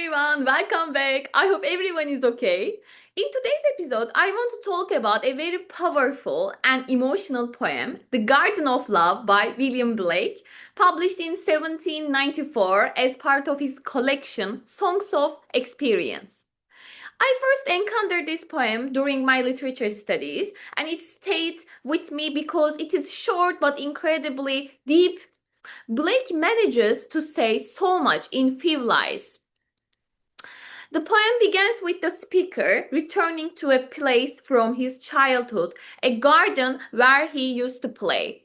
everyone, welcome back. I hope everyone is okay. In today's episode, I want to talk about a very powerful and emotional poem, The Garden of Love by William Blake, published in 1794 as part of his collection Songs of Experience. I first encountered this poem during my literature studies, and it stayed with me because it is short but incredibly deep. Blake manages to say so much in few lines. The poem begins with the speaker returning to a place from his childhood, a garden where he used to play.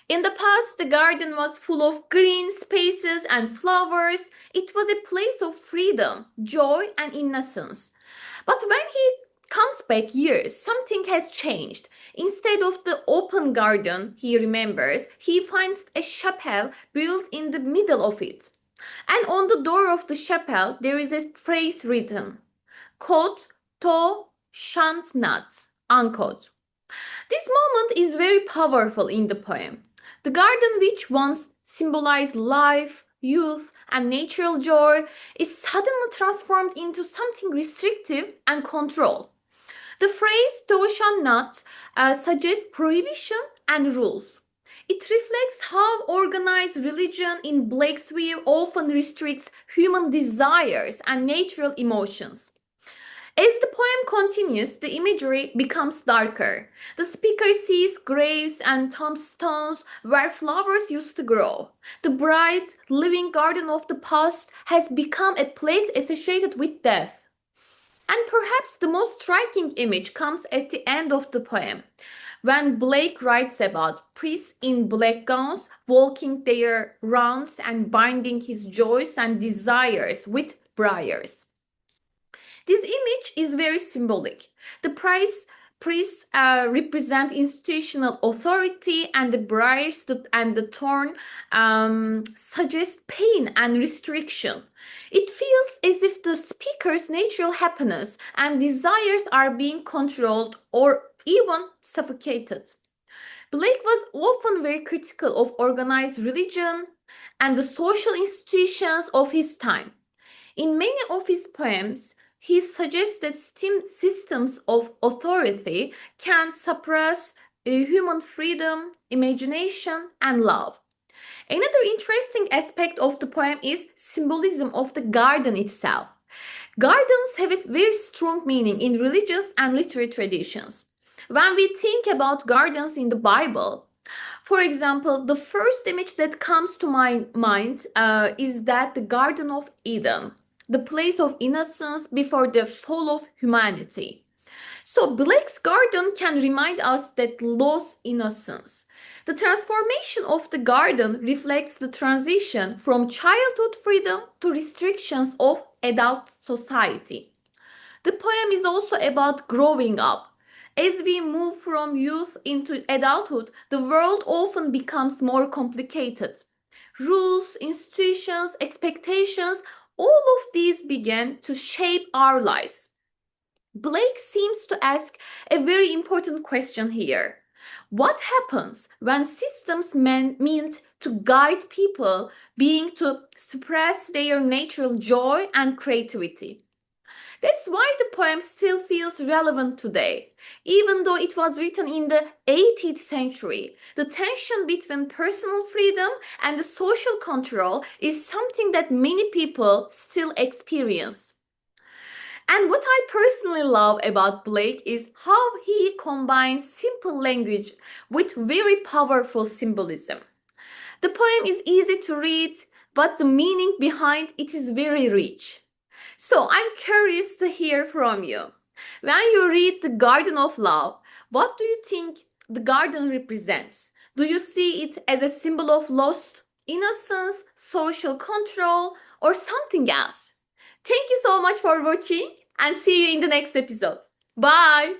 In the past, the garden was full of green spaces and flowers. It was a place of freedom, joy, and innocence. But when he comes back years, something has changed. Instead of the open garden he remembers, he finds a chapel built in the middle of it. And on the door of the chapel, there is a phrase written, quote, to shan't not, unquote. This moment is very powerful in the poem. The garden, which once symbolized life, youth, and natural joy, is suddenly transformed into something restrictive and controlled. The phrase "thou shalt not" suggests prohibition and rules. It reflects how organized religion, in Blake's view, often restricts human desires and natural emotions. As the poem continues, the imagery becomes darker. The speaker sees graves and tombstones where flowers used to grow. The bright, living garden of the past has become a place associated with death. And perhaps the most striking image comes at the end of the poem, when Blake writes about priests in black gowns walking their rounds and binding his joys and desires with briars. This image is very symbolic. The priests represent institutional authority, and the briars and the thorn suggest pain and restriction. It feels as if the speaker's natural happiness and desires are being controlled or even suffocated. Blake was often very critical of organized religion and the social institutions of his time. In many of his poems, he suggests that systems of authority can suppress human freedom, imagination, and love. Another interesting aspect of the poem is symbolism of the garden itself. Gardens have a very strong meaning in religious and literary traditions. When we think about gardens in the Bible, for example, the first image that comes to my mind is that the Garden of Eden, the place of innocence before the fall of humanity. So Blake's garden can remind us that lost innocence. The transformation of the garden reflects the transition from childhood freedom to restrictions of adult society. The poem is also about growing up. As we move from youth into adulthood, the world often becomes more complicated. Rules, institutions, expectations, all of these begin to shape our lives. Blake seems to ask a very important question here. What happens when systems meant to guide people being to suppress their natural joy and creativity? That's why the poem still feels relevant today. Even though it was written in the 18th century, the tension between personal freedom and the social control is something that many people still experience. And what I personally love about Blake is how he combines simple language with very powerful symbolism. The poem is easy to read, but the meaning behind it is very rich. So I'm curious to hear from you. When you read The Garden of Love, what do you think the garden represents? Do you see it as a symbol of lost innocence, social control, or something else? Thank you so much for watching and see you in the next episode. Bye!